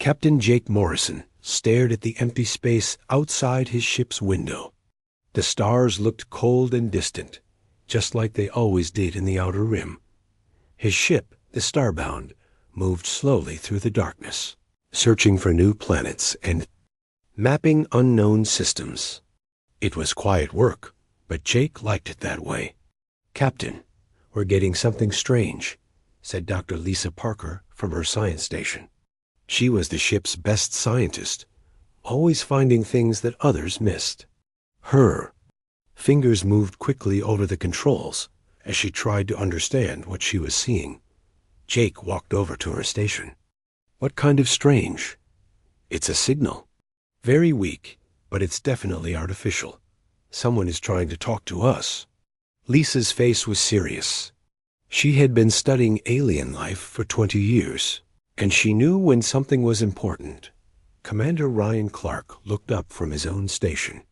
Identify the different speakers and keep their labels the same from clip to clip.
Speaker 1: Captain Jake Morrison stared at the empty space outside his ship's window. The stars looked cold and distant, just like they always did in the Outer Rim. His ship, the Starbound, moved slowly through the darkness, searching for new planets and mapping unknown systems. It was quiet work, but Jake liked it that way. "Captain, we're getting something strange," said Dr. Lisa Parker from her science station. She was the ship's best scientist, always finding things that others missed. Her fingers moved quickly over the controls as she tried to understand what she was seeing. Jake walked over to her station. "What kind of strange?" "It's a signal. Very weak, but it's definitely artificial. Someone is trying to talk to us." Lisa's face was serious. She had been studying alien life for 20 years, and she knew when something was important. Commander Ryan Clark looked up from his own station.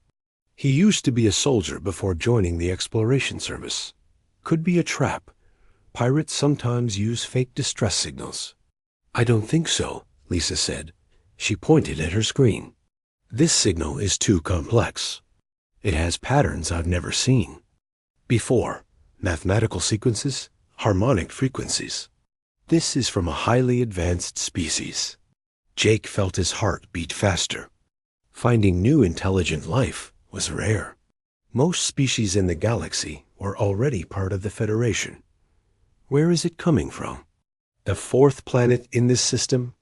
Speaker 1: He used to be a soldier before joining the Exploration Service. Could be a trap. Pirates sometimes use fake distress signals. "I don't think so," Lisa said. She pointed at her screen. "This signal is too complex. It has patterns I've never seen before. Mathematical sequences, harmonic frequencies. This is from a highly advanced species." Jake felt his heart beat faster. Finding new intelligent life was rare. Most species in the galaxy were already part of the Federation. Where is it coming from? The fourth planet in this system?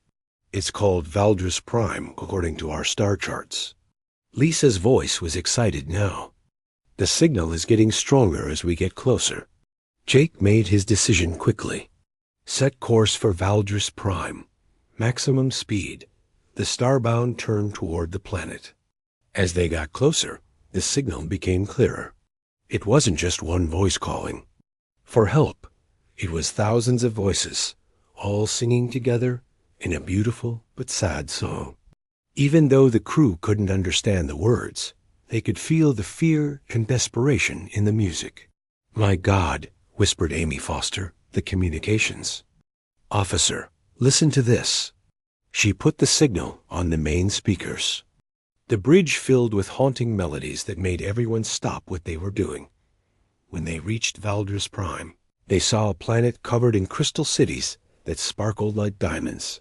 Speaker 1: It's called Valdris Prime, according to our star charts. Lisa's voice was excited now. "The signal is getting stronger as we get closer." Jake made his decision quickly. Set course for Valdris Prime. Maximum speed. The Starbound turned toward the planet. As they got closer, the signal became clearer. It wasn't just one voice calling for help. It was thousands of voices, all singing together in a beautiful but sad song. Even though the crew couldn't understand the words, they could feel the fear and desperation in the music. "My God," whispered Amy Foster, the communications officer, "listen to this." She put the signal on the main speakers. The bridge filled with haunting melodies that made everyone stop what they were doing. When they reached Valdris Prime, they saw a planet covered in crystal cities that sparkled like diamonds.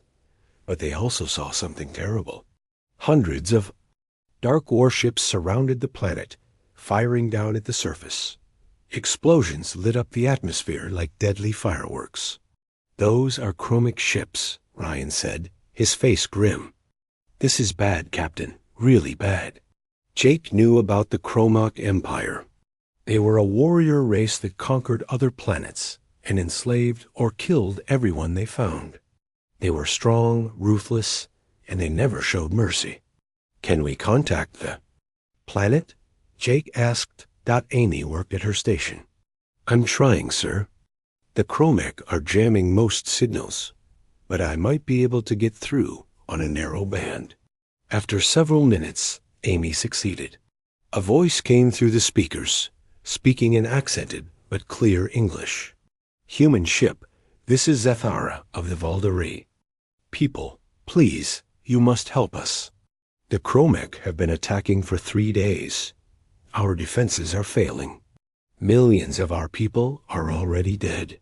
Speaker 1: But they also saw something terrible. Hundreds of dark warships surrounded the planet, firing down at the surface. Explosions lit up the atmosphere like deadly fireworks. "Those are chromic ships," Ryan said, his face grim. "This is bad, Captain, really bad." Jake knew about the Chromac Empire. They were a warrior race that conquered other planets and enslaved or killed everyone they found. They were strong, ruthless, and they never showed mercy. "Can we contact the planet?" Jake asked. Amy worked at her station. "I'm trying, sir. The Chromac are jamming most signals, but I might be able to get through on a narrow band." After several minutes, Amy succeeded. A voice came through the speakers, speaking in accented but clear English. "Human ship, this is Zethara of the Valdarii. People, please, you must help us. The Chromac have been attacking for 3 days. Our defenses are failing. Millions of our people are already dead."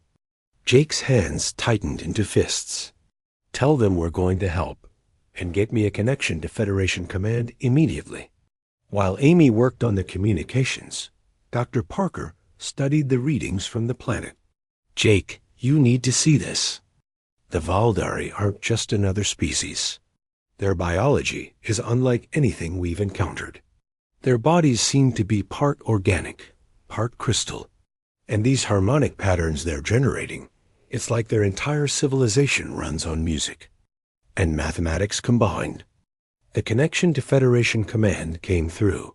Speaker 1: Jake's hands tightened into fists. "Tell them we're going to help, and get me a connection to Federation Command immediately." While Amy worked on the communications, Dr. Parker studied the readings from the planet. "Jake, you need to see this. The Valdarii aren't just another species. Their biology is unlike anything we've encountered. Their bodies seem to be part organic, part crystal, and these harmonic patterns they're generating, it's like their entire civilization runs on music and mathematics combined." The connection to Federation Command came through.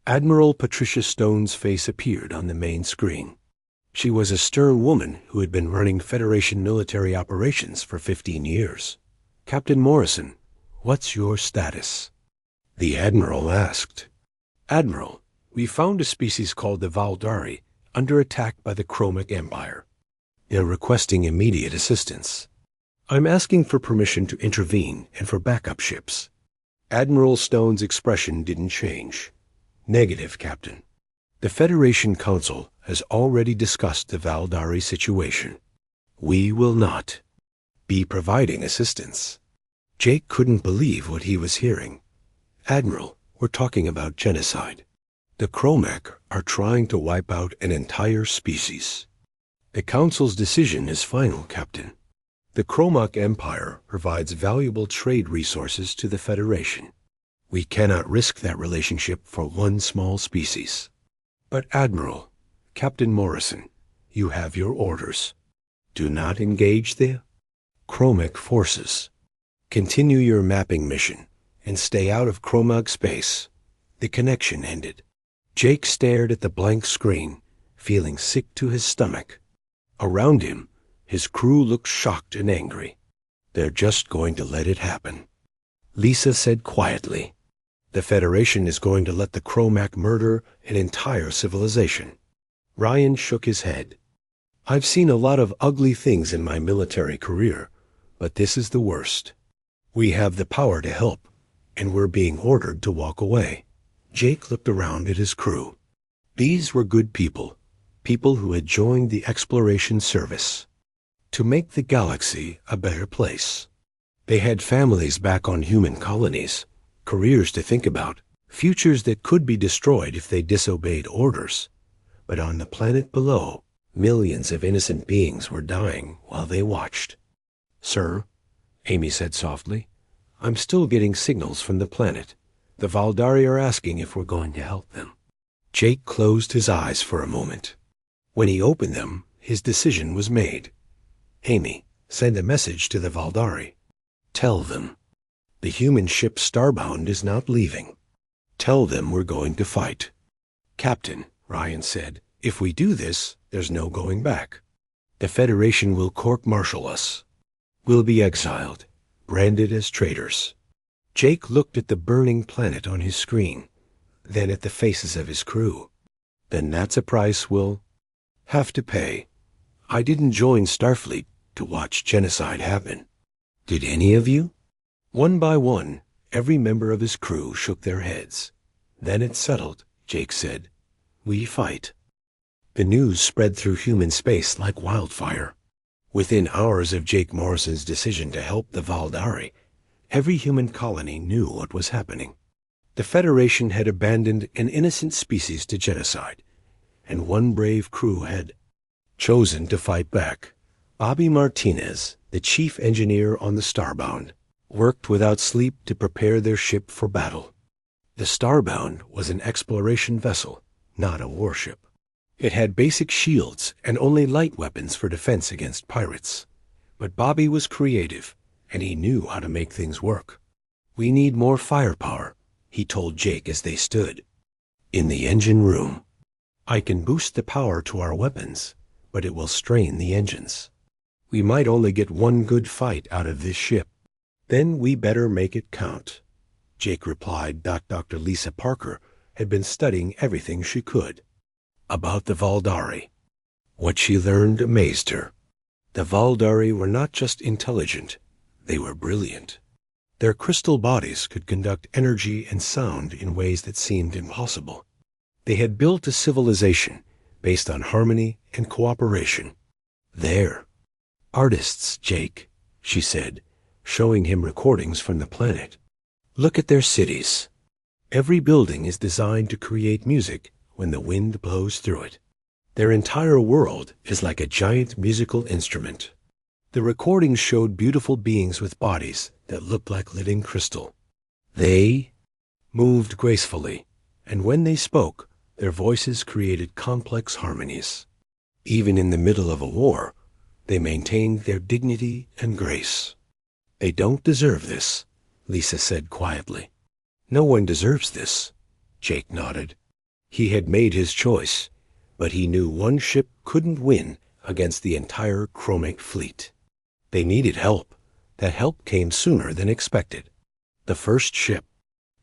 Speaker 1: Admiral Patricia Stone's face appeared on the main screen. She was a stern woman who had been running Federation military operations for 15 years. "Captain Morrison, what's your status?" The Admiral asked. "Admiral, we found a species called the Valdarii under attack by the Chromac Empire. They're requesting immediate assistance." I'm asking for permission to intervene and for backup ships. Admiral Stone's expression didn't change. Negative, Captain. The Federation Council has already discussed the Valdari situation. We will not be providing assistance. Jake couldn't believe what he was hearing. Admiral, we're talking about genocide. The Chromac are trying to wipe out an entire species. The Council's decision is final, Captain. The Chromac Empire provides valuable trade resources to the Federation. We cannot risk that relationship for one small species. But Admiral, Captain Morrison, you have your orders. Do not engage the Chromac forces. Continue your mapping mission and stay out of Chromac space. The connection ended. Jake stared at the blank screen, feeling sick to his stomach. Around him, his crew looked shocked and angry. They're just going to let it happen. Lisa said quietly, the Federation is going to let the Chromac murder an entire civilization. Ryan shook his head. I've seen a lot of ugly things in my military career, but this is the worst. We have the power to help, and we're being ordered to walk away. Jake looked around at his crew. These were good people, people who had joined the exploration service to make the galaxy a better place. They had families back on human colonies, careers to think about, futures that could be destroyed if they disobeyed orders. But on the planet below, millions of innocent beings were dying while they watched. Sir, Amy said softly, I'm still getting signals from the planet. The Valdari are asking if we're going to help them. Jake closed his eyes for a moment. When he opened them, his decision was made. Amy, send a message to the Valdari. Tell them. The human ship Starbound is not leaving. Tell them we're going to fight. Captain, Ryan said, if we do this, there's no going back. The Federation will court-martial us. We'll be exiled, branded as traitors. Jake looked at the burning planet on his screen, then at the faces of his crew. Then that's a price we'll have to pay. I didn't join Starfleet to watch genocide happen. Did any of you? One by one, every member of his crew shook their heads. Then it settled, Jake said. We fight. The news spread through human space like wildfire. Within hours of Jake Morrison's decision to help the Valdari, every human colony knew what was happening. The Federation had abandoned an innocent species to genocide, and one brave crew had chosen to fight back. Bobby Martinez, the chief engineer on the Starbound, worked without sleep to prepare their ship for battle. The Starbound was an exploration vessel, not a warship. It had basic shields and only light weapons for defense against pirates. But Bobby was creative, and he knew how to make things work. We need more firepower, he told Jake as they stood in the engine room. I can boost the power to our weapons, but it will strain the engines. We might only get one good fight out of this ship. Then we better make it count. Jake replied that Dr. Lisa Parker had been studying everything she could about the Valdari. What she learned amazed her. The Valdari were not just intelligent, they were brilliant. Their crystal bodies could conduct energy and sound in ways that seemed impossible. They had built a civilization based on harmony and cooperation. They're artists, Jake, she said, showing him recordings from the planet. Look at their cities. Every building is designed to create music when the wind blows through it. Their entire world is like a giant musical instrument. The recordings showed beautiful beings with bodies that looked like living crystal. They moved gracefully, and when they spoke, their voices created complex harmonies. Even in the middle of a war, they maintained their dignity and grace. They don't deserve this, Lisa said quietly. No one deserves this, Jake nodded. He had made his choice, but he knew one ship couldn't win against the entire Chromac fleet. They needed help. That help came sooner than expected. The first ship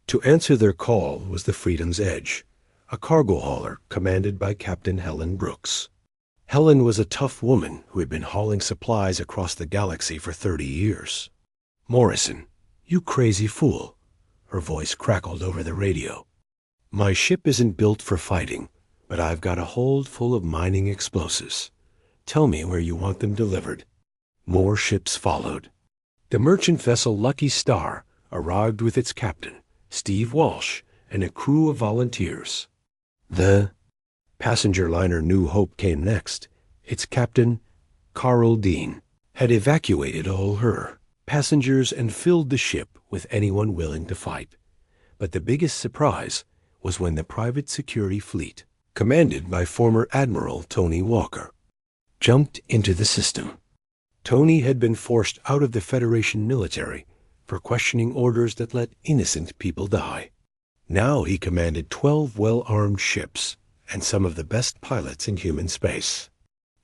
Speaker 1: to answer their call was the Freedom's Edge, a cargo hauler commanded by Captain Helen Brooks. Helen was a tough woman who had been hauling supplies across the galaxy for 30 years. Morrison, you crazy fool. Her voice crackled over the radio. My ship isn't built for fighting, but I've got a hold full of mining explosives. Tell me where you want them delivered. More ships followed. The merchant vessel Lucky Star arrived with its captain, Steve Walsh, and a crew of volunteers. The passenger liner New Hope came next. Its captain, Carl Dean, had evacuated all her passengers and filled the ship with anyone willing to fight. But the biggest surprise was when the private security fleet, commanded by former Admiral Tony Walker, jumped into the system. Tony had been forced out of the Federation military for questioning orders that let innocent people die. Now he commanded 12 well-armed ships and some of the best pilots in human space.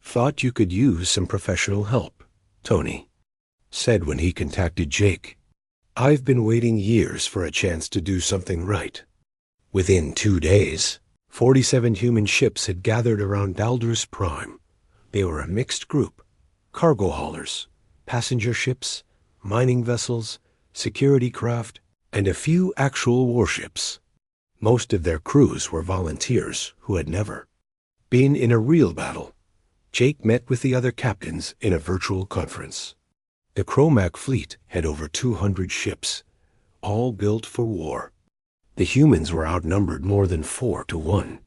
Speaker 1: Thought you could use some professional help, Tony said when he contacted Jake. I've been waiting years for a chance to do something right. Within 2 days, 47 human ships had gathered around Daldrus Prime. They were a mixed group: cargo haulers, passenger ships, mining vessels, security craft, and a few actual warships. Most of their crews were volunteers who had never been in a real battle. Jake met with the other captains in a virtual conference. The Chromac fleet had over 200 ships, all built for war. The humans were outnumbered more than 4 to 1.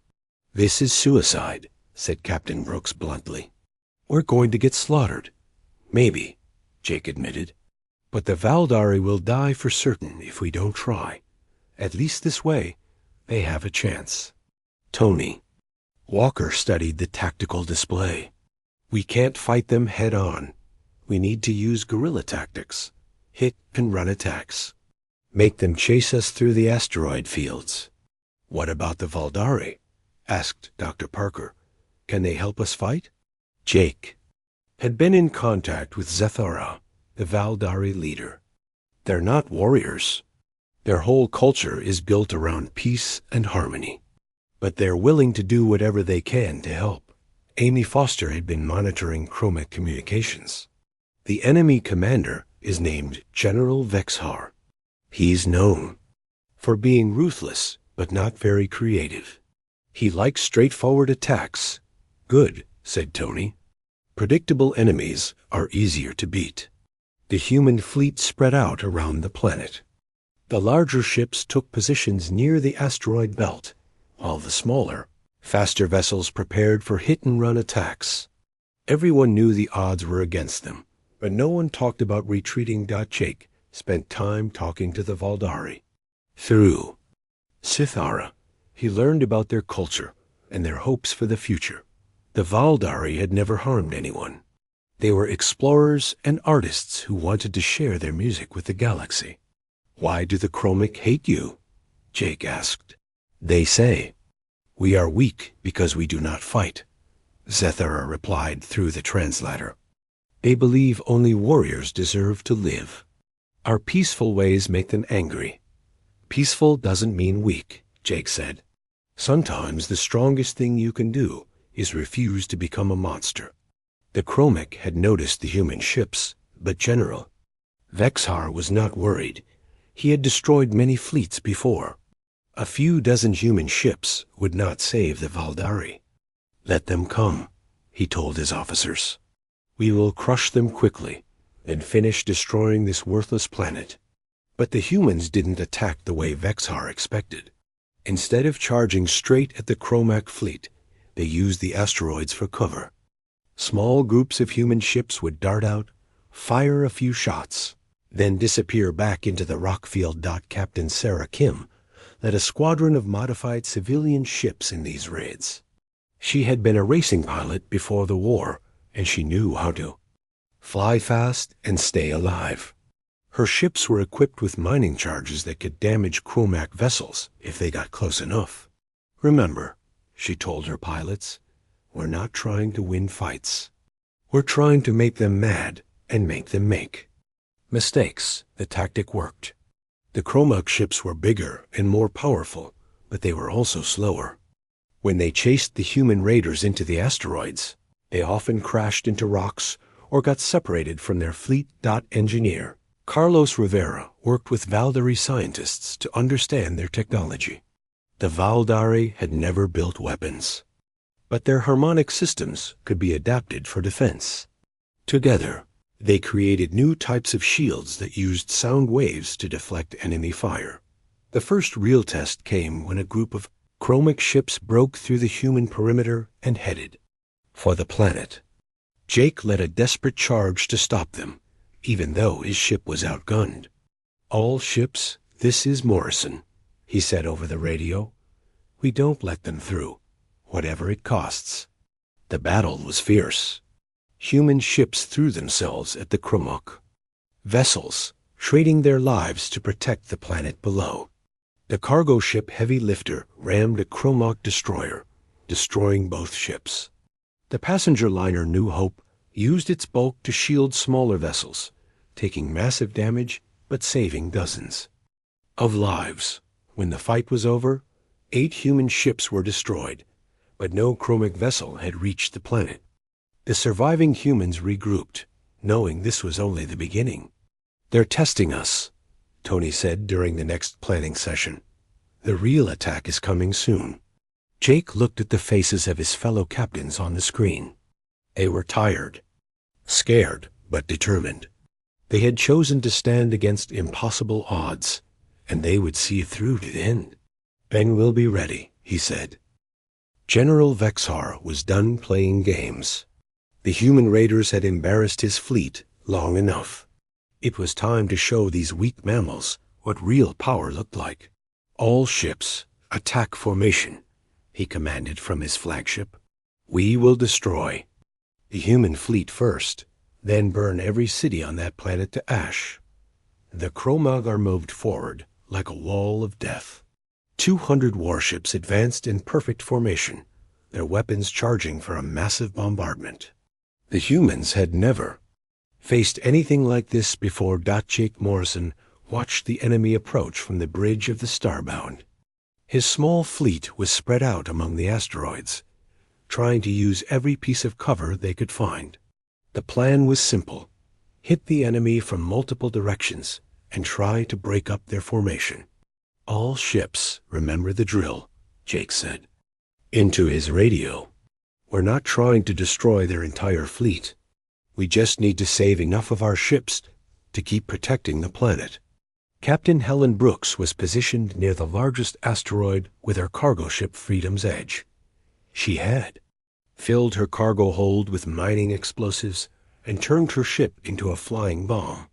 Speaker 1: This is suicide, said Captain Brooks bluntly. We're going to get slaughtered. Maybe, Jake admitted. But the Valdari will die for certain if we don't try. At least this way, they have a chance. Tony. Walker studied the tactical display. We can't fight them head on. We need to use guerrilla tactics. Hit and run attacks. Make them chase us through the asteroid fields. What about the Valdari? Asked Dr. Parker. Can they help us fight? Jake had been in contact with Zethara, the Valdari leader. They're not warriors. Their whole culture is built around peace and harmony. But they're willing to do whatever they can to help. Amy Foster had been monitoring Chromac communications. The enemy commander is named General Vexhar. He's known for being ruthless, but not very creative. He likes straightforward attacks. Good, said Tony. Predictable enemies are easier to beat. The human fleet spread out around the planet. The larger ships took positions near the asteroid belt, while the smaller, faster vessels prepared for hit-and-run attacks. Everyone knew the odds were against them, but no one talked about retreating. Jake spent time talking to the Valdari. Through Sithara, he learned about their culture and their hopes for the future. The Valdari had never harmed anyone. They were explorers and artists who wanted to share their music with the galaxy. Why do the Chromac hate you? Jake asked. They say, we are weak because we do not fight, Zethara replied through the translator. They believe only warriors deserve to live. Our peaceful ways make them angry. Peaceful doesn't mean weak, Jake said. Sometimes the strongest thing you can do is refuse to become a monster. The Chromac had noticed the human ships, but General Vexhar was not worried. He had destroyed many fleets before. A few dozen human ships would not save the Valdari. Let them come, he told his officers. We will crush them quickly and finish destroying this worthless planet. But the humans didn't attack the way Vexhar expected. Instead of charging straight at the Chromac fleet, they used the asteroids for cover. Small groups of human ships would dart out, fire a few shots, then disappear back into the rock field. Captain Sarah Kim led a squadron of modified civilian ships in these raids. She had been a racing pilot before the war, and she knew how to fly fast and stay alive. Her ships were equipped with mining charges that could damage Chromac vessels if they got close enough. Remember, she told her pilots, we're not trying to win fights. We're trying to make them mad and make them make mistakes. The tactic worked. The Chromac ships were bigger and more powerful, but they were also slower. When they chased the human raiders into the asteroids, They often crashed into rocks or got separated from their fleet. Engineer Carlos Rivera worked with Valdari scientists to understand their technology. The Valdari had never built weapons, but their harmonic systems could be adapted for defense. Together, they created new types of shields that used sound waves to deflect enemy fire. The first real test came when a group of chromic ships broke through the human perimeter and headed for the planet. Jake led a desperate charge to stop them, even though his ship was outgunned. "All ships, this is Morrison," he said over the radio. "We don't let them through, whatever it costs." The battle was fierce. Human ships threw themselves at the Kromok vessels, trading their lives to protect the planet below. The cargo ship Heavy Lifter rammed a Kromok destroyer, destroying both ships. The passenger liner New Hope used its bulk to shield smaller vessels, taking massive damage but saving dozens of lives. When the fight was over, 8 human ships were destroyed, but no chromic vessel had reached the planet. The surviving humans regrouped, knowing this was only the beginning. "They're testing us," Tony said during the next planning session. "The real attack is coming soon." Jake looked at the faces of his fellow captains on the screen. They were tired, scared, but determined. They had chosen to stand against impossible odds, and they would see it through to the end. "Then we'll be ready," he said. General Vexar was done playing games. The human raiders had embarrassed his fleet long enough. It was time to show these weak mammals what real power looked like. "All ships, attack formation," he commanded from his flagship. "We will destroy the human fleet first, then burn every city on that planet to ash." The Kromog are moved forward like a wall of death. 200 warships advanced in perfect formation, their weapons charging for a massive bombardment. The humans had never faced anything like this before. Jake Morrison watched the enemy approach from the bridge of the Starbound. His small fleet was spread out among the asteroids, trying to use every piece of cover they could find. The plan was simple: hit the enemy from multiple directions and try to break up their formation. "All ships, remember the drill," Jake said into his radio. "We're not trying to destroy their entire fleet. We just need to save enough of our ships to keep protecting the planet." Captain Helen Brooks was positioned near the largest asteroid with her cargo ship Freedom's Edge. She had filled her cargo hold with mining explosives and turned her ship into a flying bomb.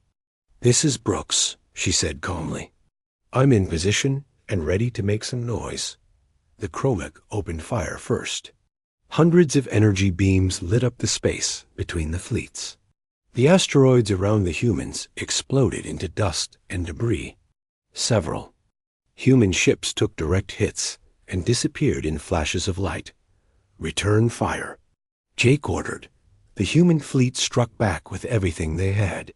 Speaker 1: "This is Brooks," she said calmly. "I'm in position and ready to make some noise." The Kromok opened fire first. Hundreds of energy beams lit up the space between the fleets. The asteroids around the humans exploded into dust and debris. Several human ships took direct hits and disappeared in flashes of light. "Return fire," Jake ordered. The human fleet struck back with everything they had.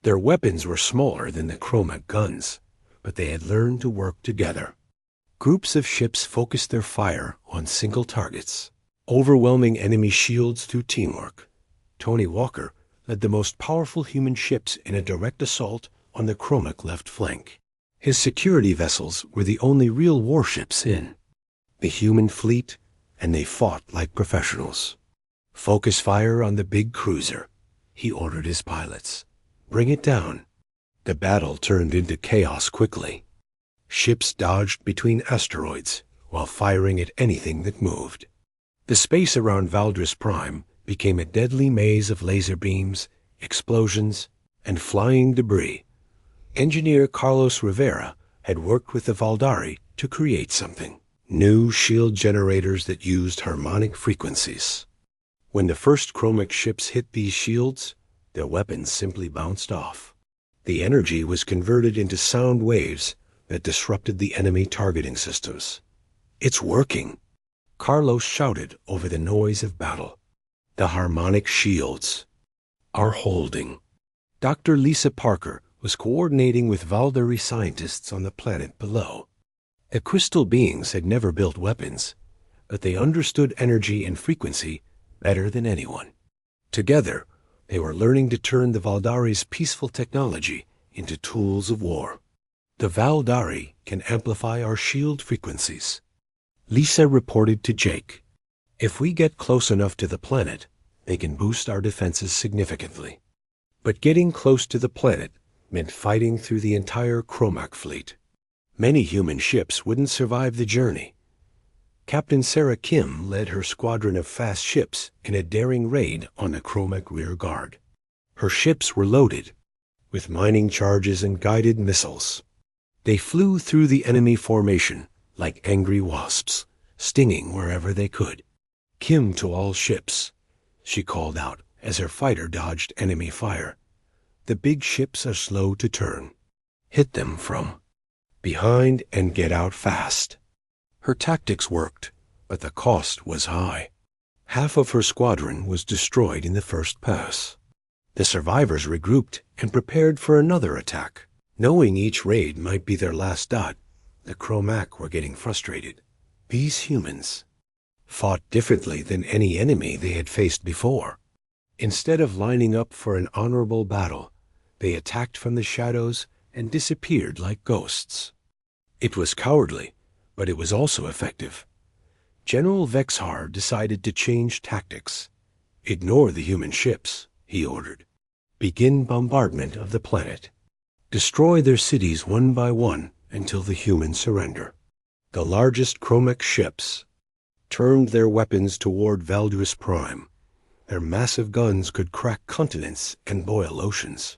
Speaker 1: Their weapons were smaller than the Kromok guns, but they had learned to work together. Groups of ships focused their fire on single targets, overwhelming enemy shields through teamwork. Tony Walker led the most powerful human ships in a direct assault on the Kromok left flank. His security vessels were the only real warships in the human fleet, and they fought like professionals. "Focus fire on the big cruiser," he ordered his pilots. "Bring it down." The battle turned into chaos quickly. Ships dodged between asteroids while firing at anything that moved. The space around Valdris Prime became a deadly maze of laser beams, explosions, and flying debris. Engineer Carlos Rivera had worked with the Valdari to create something: new shield generators that used harmonic frequencies. When the first Kromok ships hit these shields, their weapons simply bounced off. The energy was converted into sound waves that disrupted the enemy targeting systems. "It's working," Carlos shouted over the noise of battle. "The harmonic shields are holding." Dr. Lisa Parker was coordinating with Valdari scientists on the planet below. The crystal beings had never built weapons, but they understood energy and frequency better than anyone. Together, they were learning to turn the Valdari's peaceful technology into tools of war. The Valdari can amplify our shield frequencies, Lisa reported to Jake. If we get close enough to the planet, they can boost our defenses significantly. But getting close to the planet meant fighting through the entire Chromac fleet. Many human ships wouldn't survive the journey. Captain Sarah Kim led her squadron of fast ships in a daring raid on the Chromac rear guard. Her ships were loaded with mining charges and guided missiles. They flew through the enemy formation like angry wasps, stinging wherever they could. "Kim to all ships," she called out as her fighter dodged enemy fire. "The big ships are slow to turn. Hit them from behind and get out fast." Her tactics worked, but the cost was high. Half of her squadron was destroyed in the first pass. The survivors regrouped and prepared for another attack. Knowing each raid might be their last dot, the Chromac were getting frustrated. These humans fought differently than any enemy they had faced before. Instead of lining up for an honorable battle, they attacked from the shadows and disappeared like ghosts. It was cowardly, but it was also effective. General Vexhar decided to change tactics. "Ignore the human ships," he ordered. "Begin bombardment of the planet. Destroy their cities one by one until the humans surrender." The largest Chromac ships turned their weapons toward Valdris Prime. Their massive guns could crack continents and boil oceans.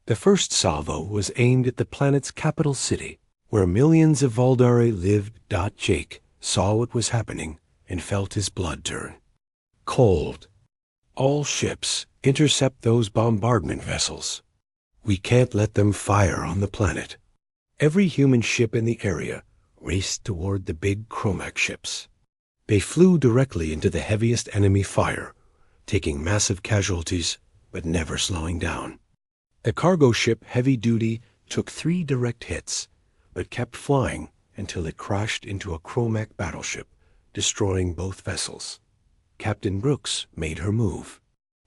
Speaker 1: The first salvo was aimed at the planet's capital city, where millions of Valdari lived. Jake saw what was happening and felt his blood turn cold. "All ships, intercept those bombardment vessels. We can't let them fire on the planet." Every human ship in the area raced toward the big Chromac ships. They flew directly into the heaviest enemy fire, taking massive casualties but never slowing down. The cargo ship Heavy Duty took 3 direct hits, but kept flying until it crashed into a Chromac battleship, destroying both vessels. Captain Brooks made her move.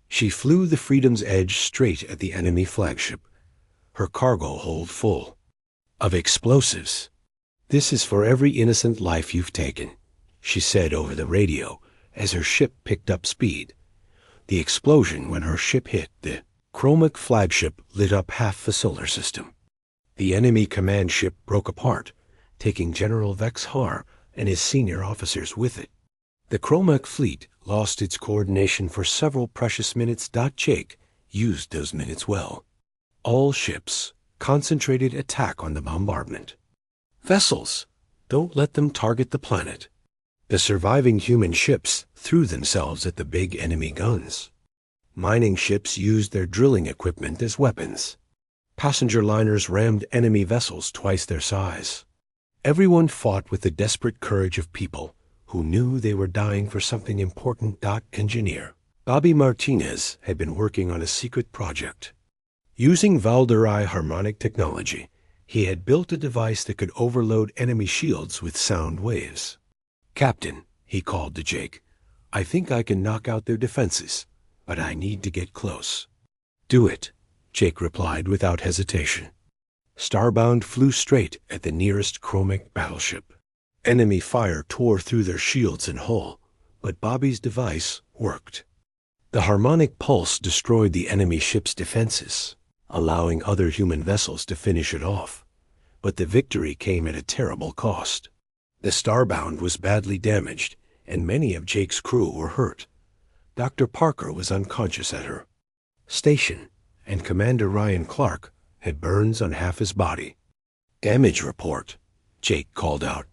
Speaker 1: She flew the Freedom's Edge straight at the enemy flagship, her cargo hold full of explosives. "This is for every innocent life you've taken," she said over the radio as her ship picked up speed. The explosion when her ship hit the Chromac flagship lit up half the solar system. The enemy command ship broke apart, taking General Vexhar and his senior officers with it. The Chromac fleet lost its coordination for several precious minutes. Jake used those minutes well. All ships, concentrated attack on the bombardment. "Vessels, don't let them target the planet." The surviving human ships threw themselves at the big enemy guns. Mining ships used their drilling equipment as weapons. Passenger liners rammed enemy vessels twice their size. Everyone fought with the desperate courage of people who knew they were dying for something important. Engineer Bobby Martinez had been working on a secret project. Using Valdari harmonic technology, he had built a device that could overload enemy shields with sound waves. "Captain," he called to Jake, "I think I can knock out their defenses, but I need to get close." "Do it," Jake replied without hesitation. Starbound flew straight at the nearest Chromac battleship. Enemy fire tore through their shields and hull, but Bobby's device worked. The harmonic pulse destroyed the enemy ship's defenses, allowing other human vessels to finish it off. But the victory came at a terrible cost. The Starbound was badly damaged, and many of Jake's crew were hurt. Dr. Parker was unconscious at her station, and Commander Ryan Clark had burns on half his body. "Damage report," Jake called out.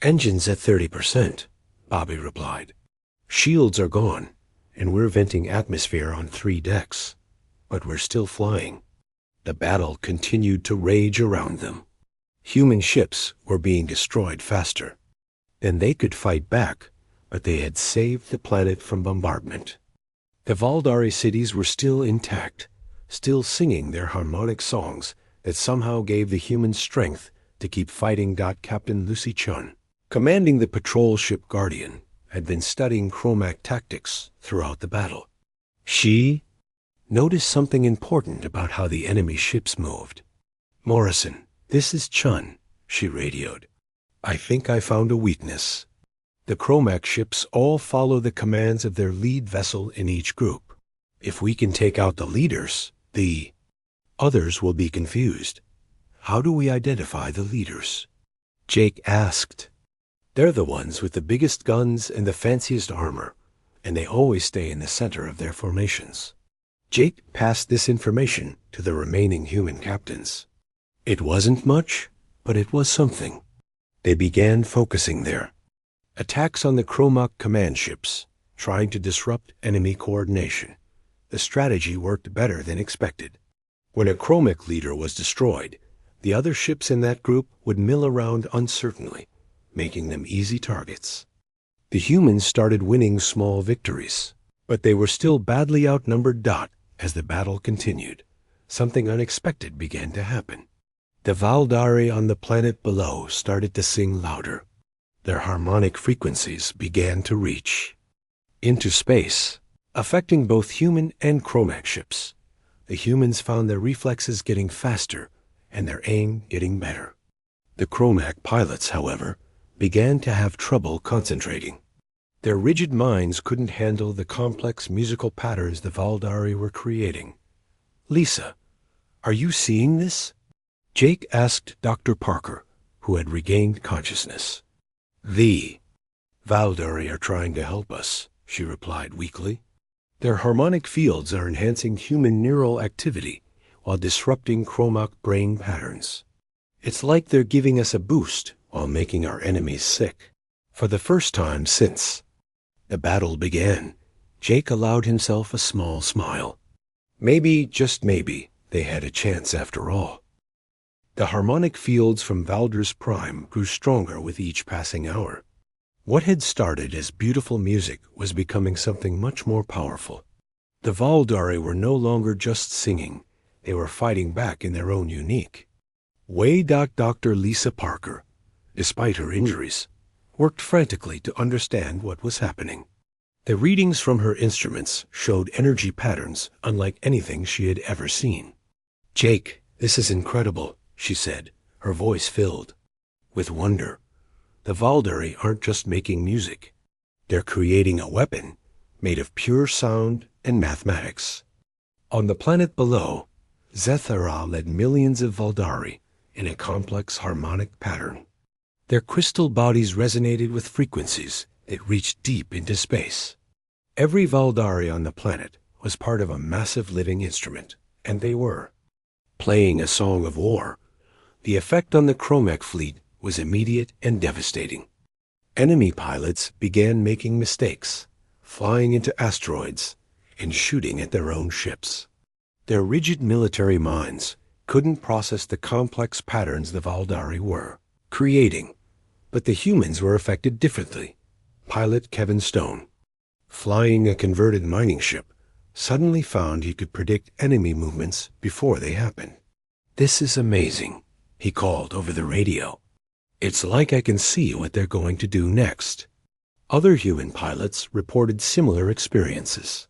Speaker 1: "Engines at 30%, Bobby replied. "Shields are gone, and we're venting atmosphere on 3 decks, but we're still flying." The battle continued to rage around them. Human ships were being destroyed faster than they could fight back, but they had saved the planet from bombardment. The Valdari cities were still intact, still singing their harmonic songs that somehow gave the humans strength to keep fighting. Captain Lucy Chun, commanding the patrol ship Guardian, had been studying chromac tactics throughout the battle. She noticed something important about how the enemy ships moved. "Morrison, this is Chun," she radioed. "I think I found a weakness. The chromac ships all follow the commands of their lead vessel in each group. If we can take out the leaders, the others will be confused. How do we identify the leaders?" Jake asked. "They're the ones with the biggest guns and the fanciest armor, and they always stay in the center of their formations." Jake passed this information to the remaining human captains. It wasn't much, but it was something. They began focusing there. Attacks on the chromac command ships, trying to disrupt enemy coordination. The strategy worked better than expected. When a chromac leader was destroyed, the other ships in that group would mill around uncertainly, making them easy targets. The humans started winning small victories, but they were still badly outnumbered. As the battle continued, something unexpected began to happen. The Valdari on the planet below started to sing louder. Their harmonic frequencies began to reach into space, affecting both human and chromac ships. The humans found their reflexes getting faster and their aim getting better. The chromac pilots, however, began to have trouble concentrating. Their rigid minds couldn't handle the complex musical patterns the Valdari were creating. "Lisa, are you seeing this?" Jake asked Dr. Parker, who had regained consciousness. "The Valdari are trying to help us," she replied weakly. "Their harmonic fields are enhancing human neural activity while disrupting chromac brain patterns. It's like they're giving us a boost while making our enemies sick." For the first time since the battle began, Jake allowed himself a small smile. Maybe, just maybe, they had a chance after all. The harmonic fields from Valder's prime grew stronger with each passing hour. What had started as beautiful music was becoming something much more powerful. The Valdari were no longer just singing, they were fighting back in their own unique way. Dr. Lisa Parker, despite her injuries, worked frantically to understand what was happening. The readings from her instruments showed energy patterns unlike anything she had ever seen. "Jake, this is incredible," she said, her voice filled with wonder. "The Valdari aren't just making music. They're creating a weapon made of pure sound and mathematics." On the planet below, Zethara led millions of Valdari in a complex harmonic pattern. Their crystal bodies resonated with frequencies that reached deep into space. Every Valdari on the planet was part of a massive living instrument, and they were playing a song of war. The effect on the chromac fleet was immediate and devastating. Enemy pilots began making mistakes, flying into asteroids and shooting at their own ships. Their rigid military minds couldn't process the complex patterns the Valdari were creating, but the humans were affected differently. Pilot Kevin Stone, flying a converted mining ship, suddenly found he could predict enemy movements before they happened. "This is amazing," he called over the radio. "It's like I can see what they're going to do next." Other human pilots reported similar experiences.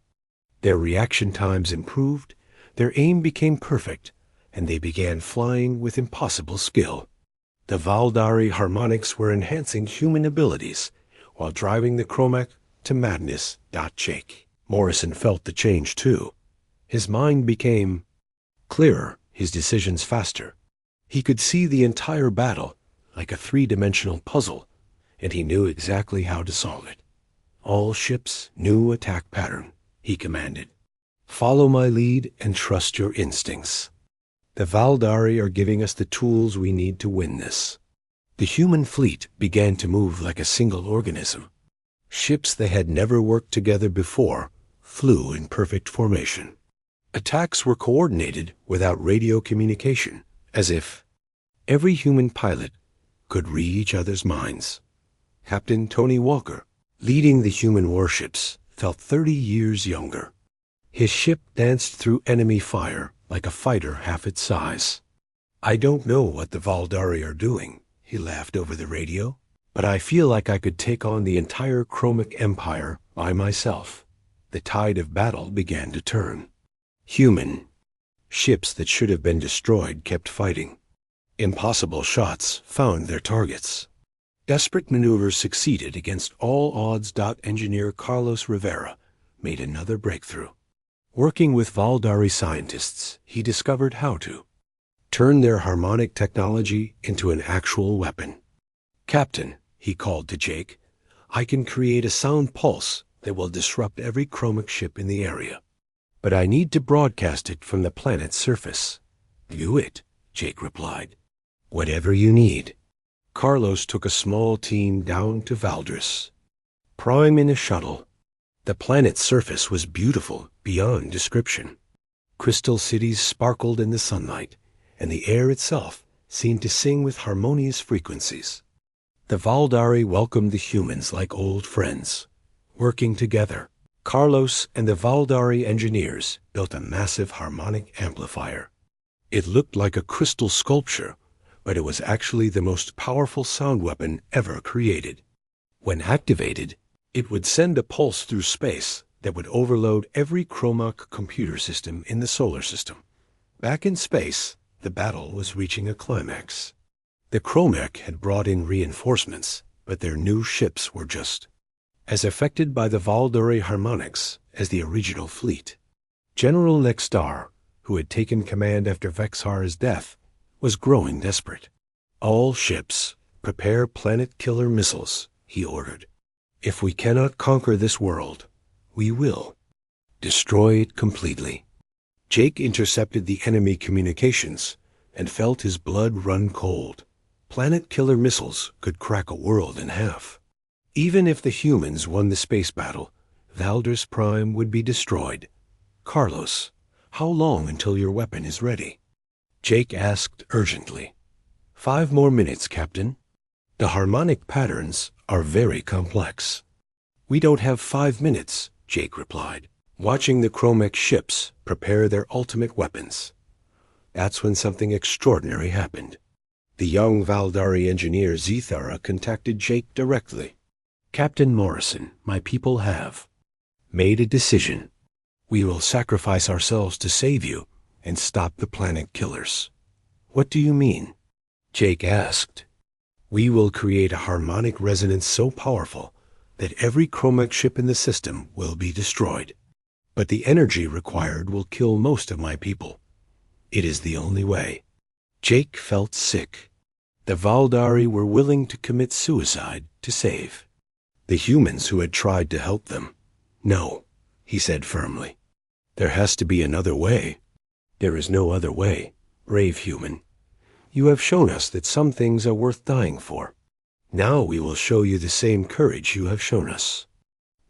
Speaker 1: Their reaction times improved, their aim became perfect, and they began flying with impossible skill. The Valdari harmonics were enhancing human abilities while driving the chromac to madness. Jake Morrison felt the change too. His mind became clearer, his decisions faster. He could see the entire battle like a three-dimensional puzzle, and he knew exactly how to solve it. "All ships, new attack pattern," he commanded. "Follow my lead and trust your instincts. The Valdari are giving us the tools we need to win this." The human fleet began to move like a single organism. Ships that had never worked together before flew in perfect formation. Attacks were coordinated without radio communication, as if every human pilot could read each other's minds. Captain Tony Walker, leading the human warships, felt 30 years younger. His ship danced through enemy fire like a fighter half its size. "I don't know what the Valdari are doing," he laughed over the radio, But I feel like I could take on the entire Chromic Empire by myself. The tide of battle began to turn. Human ships that should have been destroyed kept fighting. Impossible shots found their targets. Desperate maneuvers succeeded against all odds. Engineer Carlos Rivera made another breakthrough. Working with Valdari scientists, he discovered how to turn their harmonic technology into an actual weapon. "Captain," he called to Jake, "I can create a sound pulse that will disrupt every chromic ship in the area. But I need to broadcast it from the planet's surface." "Do it," Jake replied. "Whatever you need." Carlos took a small team down to Valdris. Prime in a shuttle. The planet's surface was beautiful beyond description. Crystal cities sparkled in the sunlight, and the air itself seemed to sing with harmonious frequencies. The Valdari welcomed the humans like old friends. Working together, Carlos and the Valdari engineers built a massive harmonic amplifier. It looked like a crystal sculpture, but it was actually the most powerful sound weapon ever created. When activated, it would send a pulse through space that would overload every Chromac computer system in the solar system. Back in space, the battle was reaching a climax. The Chromac had brought in reinforcements, but their new ships were just as affected by the Valdari harmonics as the original fleet. General Nextar, who had taken command after Vexar's death, was growing desperate. "All ships, prepare planet-killer missiles," he ordered. "If we cannot conquer this world, we will destroy it completely." Jake intercepted the enemy communications and felt his blood run cold. Planet-killer missiles could crack a world in half. Even if the humans won the space battle, Valdris Prime would be destroyed. "Carlos, how long until your weapon is ready?" Jake asked urgently. 5 more minutes, Captain. The harmonic patterns are very complex." "We don't have 5 minutes," Jake replied, watching the Chromac ships prepare their ultimate weapons. That's when something extraordinary happened. The young Valdari engineer Zethara contacted Jake directly. "Captain Morrison, my people have made a decision. We will sacrifice ourselves to save you and stop the planet killers." "What do you mean?" Jake asked. "We will create a harmonic resonance so powerful that every Chromac ship in the system will be destroyed. But the energy required will kill most of my people. It is the only way." Jake felt sick. The Valdari were willing to commit suicide to save the humans who had tried to help them. "No," he said firmly. "There has to be another way." "There is no other way, brave human. You have shown us that some things are worth dying for. Now we will show you the same courage you have shown us."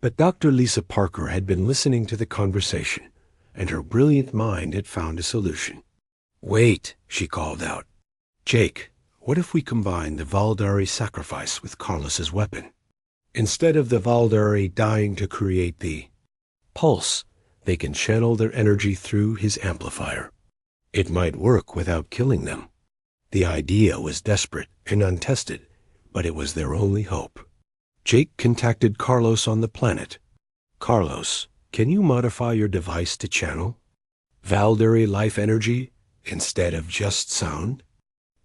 Speaker 1: But Dr. Lisa Parker had been listening to the conversation, and her brilliant mind had found a solution. "Wait," she called out. "Jake, what if we combine the Valdari sacrifice with Carlos's weapon? Instead of the Valdari dying to create the pulse, they can channel their energy through his amplifier. It might work without killing them." The idea was desperate and untested, but it was their only hope. Jake contacted Carlos on the planet. "Carlos, can you modify your device to channel Valdari life energy instead of just sound?"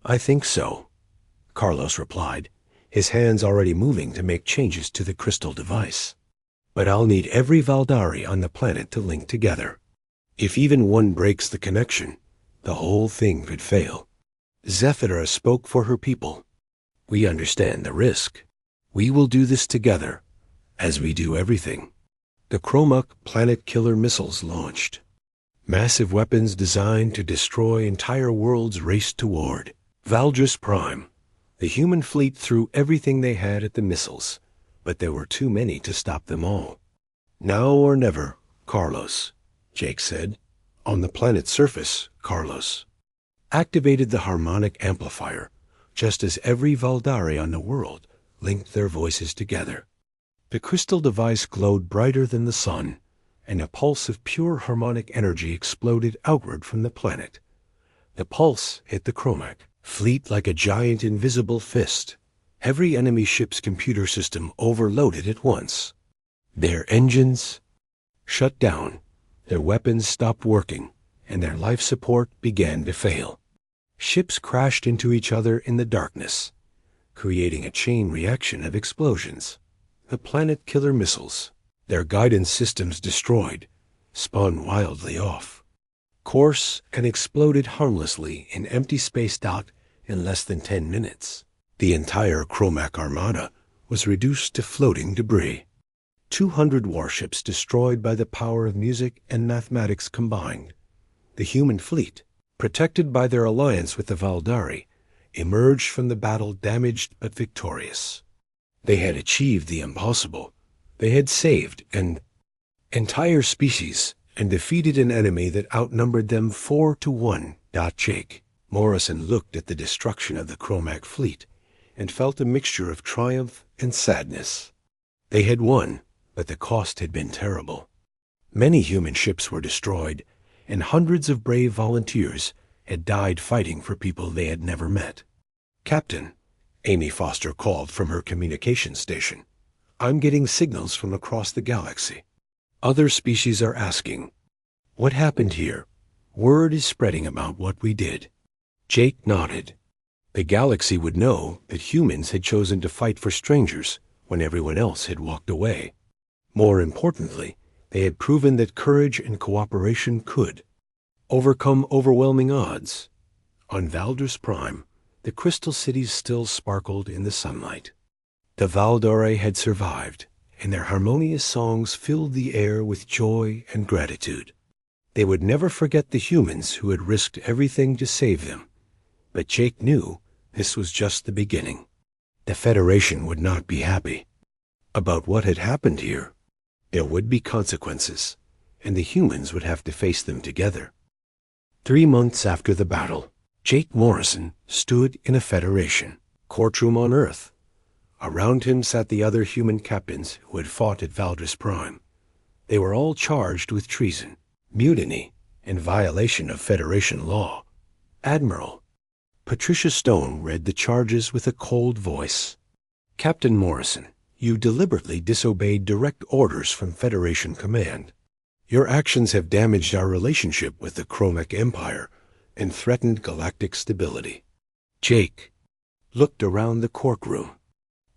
Speaker 1: "I think so," Carlos replied, his hands already moving to make changes to the crystal device. "But I'll need every Valdari on the planet to link together. If even one breaks the connection, the whole thing could fail." Zethara spoke for her people. "We understand the risk. We will do this together, as we do everything." The Chromac planet killer missiles launched. Massive weapons designed to destroy entire worlds raced toward Valdris Prime. The human fleet threw everything they had at the missiles, but there were too many to stop them all. "Now or never, Carlos," Jake said. On the planet's surface, Carlos activated the harmonic amplifier, just as every Valdari on the world linked their voices together. The crystal device glowed brighter than the sun, and a pulse of pure harmonic energy exploded outward from the planet. The pulse hit the Chromac fleet like a giant invisible fist. Every enemy ship's computer system overloaded at once. Their engines shut down, their weapons stopped working, and their life support began to fail. Ships crashed into each other in the darkness, creating a chain reaction of explosions. The planet-killer missiles, their guidance systems destroyed, spun wildly off course and exploded harmlessly in empty space in less than 10 minutes. The entire Chromac armada was reduced to floating debris. 200 warships destroyed by the power of music and mathematics combined. The human fleet, protected by their alliance with the Valdari, emerged from the battle damaged but victorious. They had achieved the impossible. They had saved an entire species and defeated an enemy that outnumbered them 4-1. Jake Morrison looked at the destruction of the Chromac fleet and felt a mixture of triumph and sadness. They had won, but the cost had been terrible. Many human ships were destroyed, and hundreds of brave volunteers had died fighting for people they had never met. "Captain," Amy Foster called from her communications station, "I'm getting signals from across the galaxy. Other species are asking, what happened here? Word is spreading about what we did." Jake nodded. The galaxy would know that humans had chosen to fight for strangers when everyone else had walked away. More importantly, they had proven that courage and cooperation could overcome overwhelming odds. On Valdris Prime, the crystal cities still sparkled in the sunlight. The Valdore had survived, and their harmonious songs filled the air with joy and gratitude. They would never forget the humans who had risked everything to save them. But Jake knew this was just the beginning. The Federation would not be happy about what had happened here. There would be consequences, and the humans would have to face them together. 3 months after the battle, Jake Morrison stood in a Federation courtroom on Earth. Around him sat the other human captains who had fought at Valdris Prime. They were all charged with treason, mutiny, and violation of Federation law. Admiral Patricia Stone read the charges with a cold voice. "Captain Morrison, you deliberately disobeyed direct orders from Federation command. Your actions have damaged our relationship with the Chromac Empire and threatened galactic stability." Jake looked around the courtroom.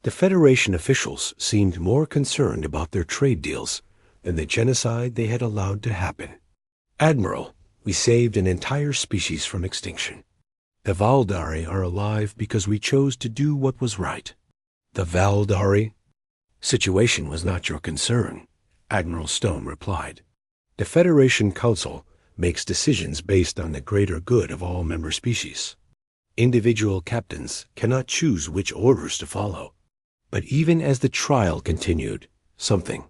Speaker 1: The Federation officials seemed more concerned about their trade deals than the genocide they had allowed to happen. "Admiral, we saved an entire species from extinction. The Valdari are alive because we chose to do what was right." "The Valdari situation was not your concern," Admiral Stone replied. "The Federation Council makes decisions based on the greater good of all member species. Individual captains cannot choose which orders to follow." But even as the trial continued, something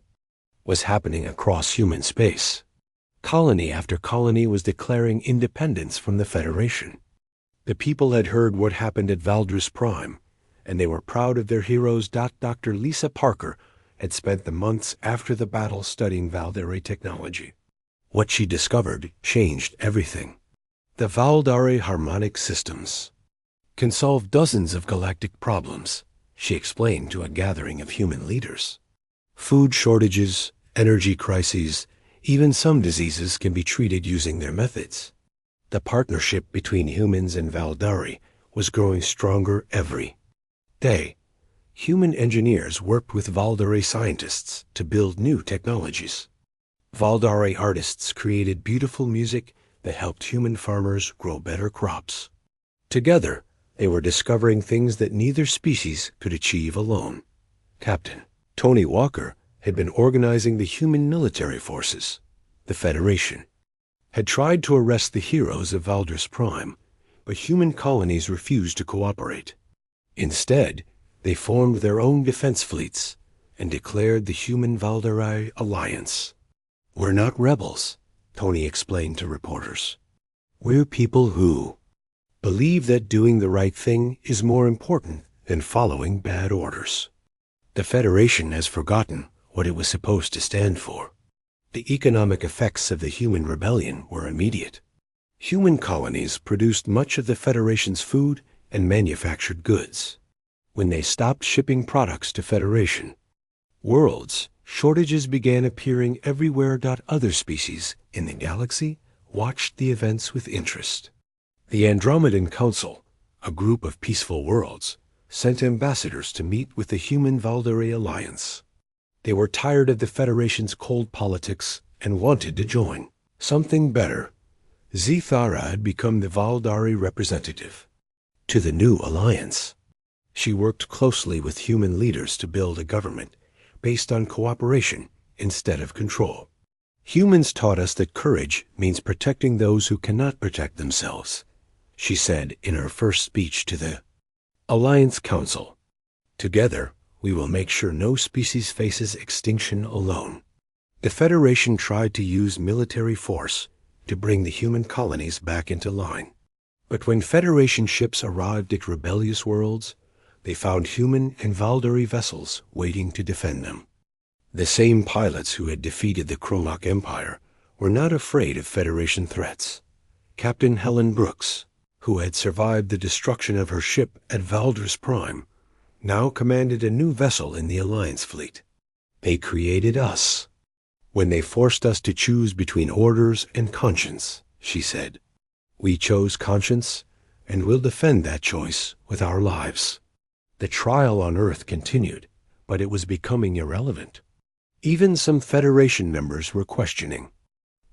Speaker 1: was happening across human space. Colony after colony was declaring independence from the Federation. The people had heard what happened at Valdris Prime, and they were proud of their heroes. Dr. Lisa Parker had spent the months after the battle studying Valdari technology. What she discovered changed everything. The Valdari harmonic systems can solve dozens of galactic problems, she explained to a gathering of human leaders. Food shortages, energy crises, even some diseases can be treated using their methods. The partnership between humans and Valdari was growing stronger every day. Human engineers worked with Valdari scientists to build new technologies. Valdari artists created beautiful music that helped human farmers grow better crops. Together, they were discovering things that neither species could achieve alone. Captain Tony Walker had been organizing the human military forces. The Federation had tried to arrest the heroes of Valdris Prime, but human colonies refused to cooperate. Instead, they formed their own defense fleets and declared the Human Valdari Alliance. "We're not rebels," Tony explained to reporters. "We're people who believe that doing the right thing is more important than following bad orders." The Federation has forgotten what it was supposed to stand for. The economic effects of the human rebellion were immediate. Human colonies produced much of the Federation's food and manufactured goods. when they stopped shipping products to Federation worlds, shortages began appearing everywhere. Other species in the galaxy watched the events with interest. The Andromedan Council, a group of peaceful worlds, sent ambassadors to meet with the human Valdari alliance. They were tired of the Federation's cold politics and wanted to join something better. Zithara had become the Valdari representative to the new alliance. She worked closely with human leaders to build a government based on cooperation instead of control. Humans taught us that courage means protecting those who cannot protect themselves, she said in her first speech to the Alliance Council. Together, we will make sure no species faces extinction alone. The Federation tried to use military force to bring the human colonies back into line. But when Federation ships arrived at rebellious worlds, they found human and Valdari vessels waiting to defend them. The same pilots who had defeated the Chronoc Empire were not afraid of Federation threats. Captain Helen Brooks, who had survived the destruction of her ship at Valdris Prime, now commanded a new vessel in the Alliance fleet. They created us when they forced us to choose between orders and conscience, she said. We chose conscience, and will defend that choice with our lives. The trial on Earth continued, but it was becoming irrelevant. Even some Federation members were questioning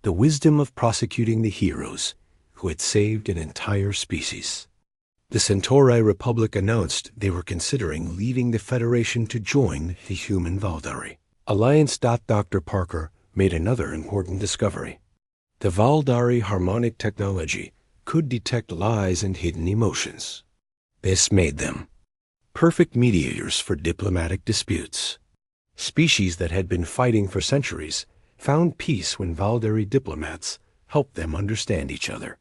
Speaker 1: the wisdom of prosecuting the heroes who had saved an entire species. The Centauri Republic announced they were considering leaving the Federation to join the human Valdari alliance. Dr. Parker made another important discovery. The Valdari harmonic technology could detect lies and hidden emotions. This made them perfect mediators for diplomatic disputes. Species that had been fighting for centuries found peace when Valdari diplomats helped them understand each other.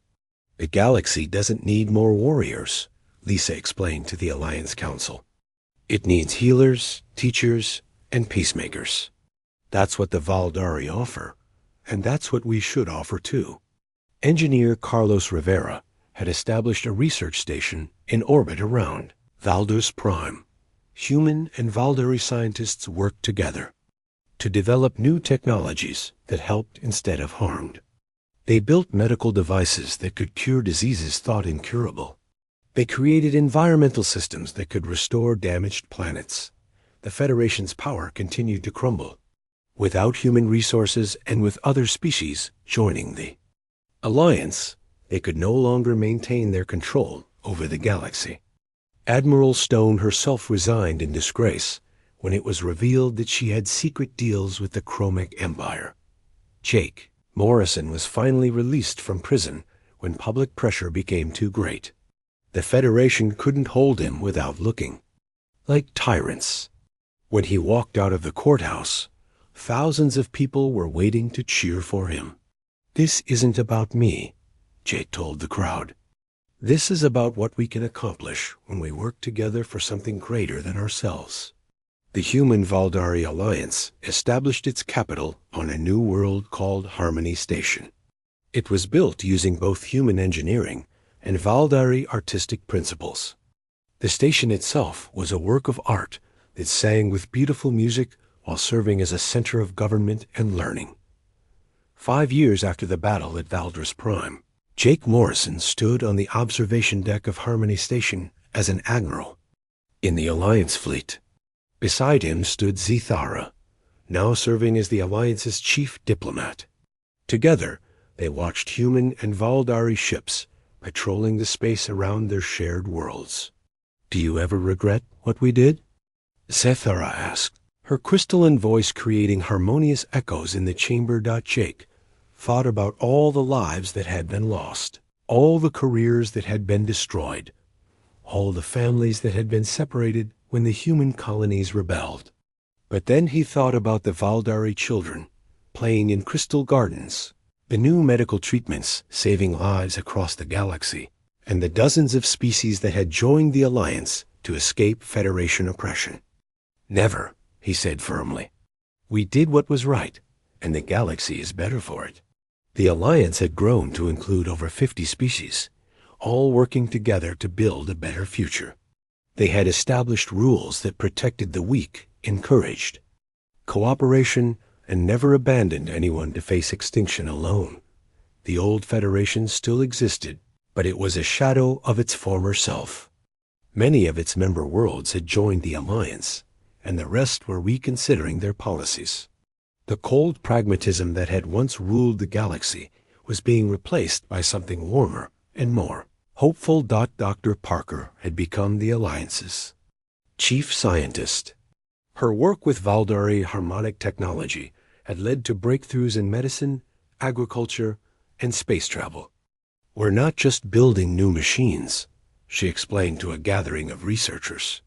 Speaker 1: The galaxy doesn't need more warriors, Lisa explained to the Alliance Council. It needs healers, teachers, and peacemakers. That's what the Valdari offer, and that's what we should offer too. Engineer Carlos Rivera had established a research station in orbit around Valdus Prime. Human and Valdari scientists worked together to develop new technologies that helped instead of harmed. They built medical devices that could cure diseases thought incurable. They created environmental systems that could restore damaged planets. The Federation's power continued to crumble, without human resources and with other species joining the Alliance. They could no longer maintain their control over the galaxy. Admiral Stone herself resigned in disgrace when it was revealed that she had secret deals with the Chromic Empire. Jake Morrison was finally released from prison when public pressure became too great. The Federation couldn't hold him without looking like tyrants. When he walked out of the courthouse, thousands of people were waiting to cheer for him. This isn't about me, Jake told the crowd. This is about what we can accomplish when we work together for something greater than ourselves. The Human Valdari Alliance established its capital on a new world called Harmony Station. It was built using both human engineering and Valdari artistic principles. The station itself was a work of art that sang with beautiful music while serving as a center of government and learning. 5 years after the battle at Valdris Prime, Jake Morrison stood on the observation deck of Harmony Station as an admiral in the Alliance fleet. Beside him stood Zithara, now serving as the Alliance's chief diplomat. Together, they watched human and Valdari ships patrolling the space around their shared worlds. Do you ever regret what we did? Zithara asked, her crystalline voice creating harmonious echoes in the chamber. Jake thought about all the lives that had been lost, all the careers that had been destroyed, all the families that had been separated when the human colonies rebelled. But then he thought about the Valdari children playing in crystal gardens, the new medical treatments saving lives across the galaxy, and the dozens of species that had joined the Alliance to escape Federation oppression. Never, he said firmly. We did what was right, and the galaxy is better for it. The Alliance had grown to include over 50 species, all working together to build a better future. They had established rules that protected the weak, encouraged cooperation, and never abandoned anyone to face extinction alone. The old Federation still existed, but it was a shadow of its former self. Many of its member worlds had joined the Alliance, and the rest were reconsidering their policies. The cold pragmatism that had once ruled the galaxy was being replaced by something warmer and more hopeful. Dr. Parker had become the Alliance's chief scientist. Her work with Valdari harmonic technology had led to breakthroughs in medicine, agriculture, and space travel. "We're not just building new machines," she explained to a gathering of researchers.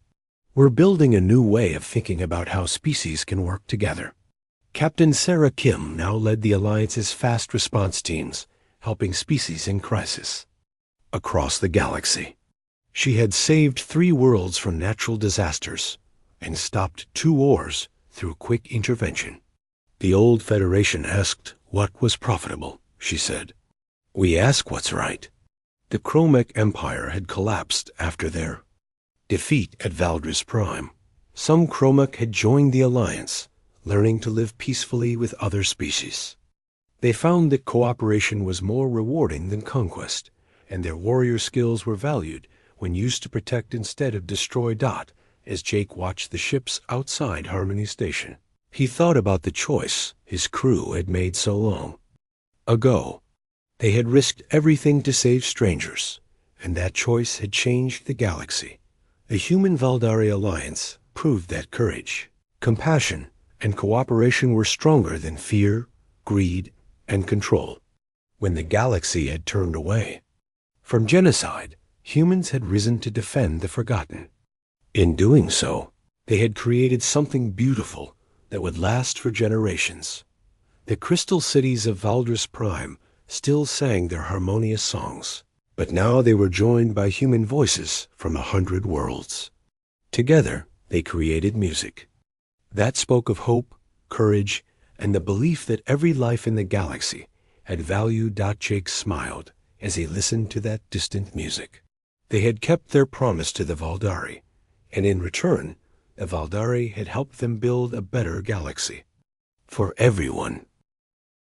Speaker 1: "We're building a new way of thinking about how species can work together." Captain Sarah Kim now led the Alliance's fast response teams, helping species in crisis across the galaxy. She had saved 3 worlds from natural disasters and stopped 2 wars through quick intervention. "The old Federation asked what was profitable," she said. "We ask what's right." The Chromic Empire had collapsed after their defeat at Valdris Prime. Some Chromic had joined the Alliance, learning to live peacefully with other species. They found that cooperation was more rewarding than conquest, and their warrior skills were valued when used to protect instead of destroy. As Jake watched the ships outside Harmony Station, he thought about the choice his crew had made so long ago. They had risked everything to save strangers, and that choice had changed the galaxy. The Human Valdari Alliance proved that courage, compassion, and cooperation were stronger than fear, greed, and control. When the galaxy had turned away from genocide, humans had risen to defend the forgotten. In doing so, they had created something beautiful that would last for generations. The crystal cities of Valdris Prime still sang their harmonious songs, but now they were joined by human voices from 100 worlds. Together, they created music that spoke of hope, courage, and the belief that every life in the galaxy had value. Jake smiled as he listened to that distant music. They had kept their promise to the Valdari, and in return, the Valdari had helped them build a better galaxy for everyone.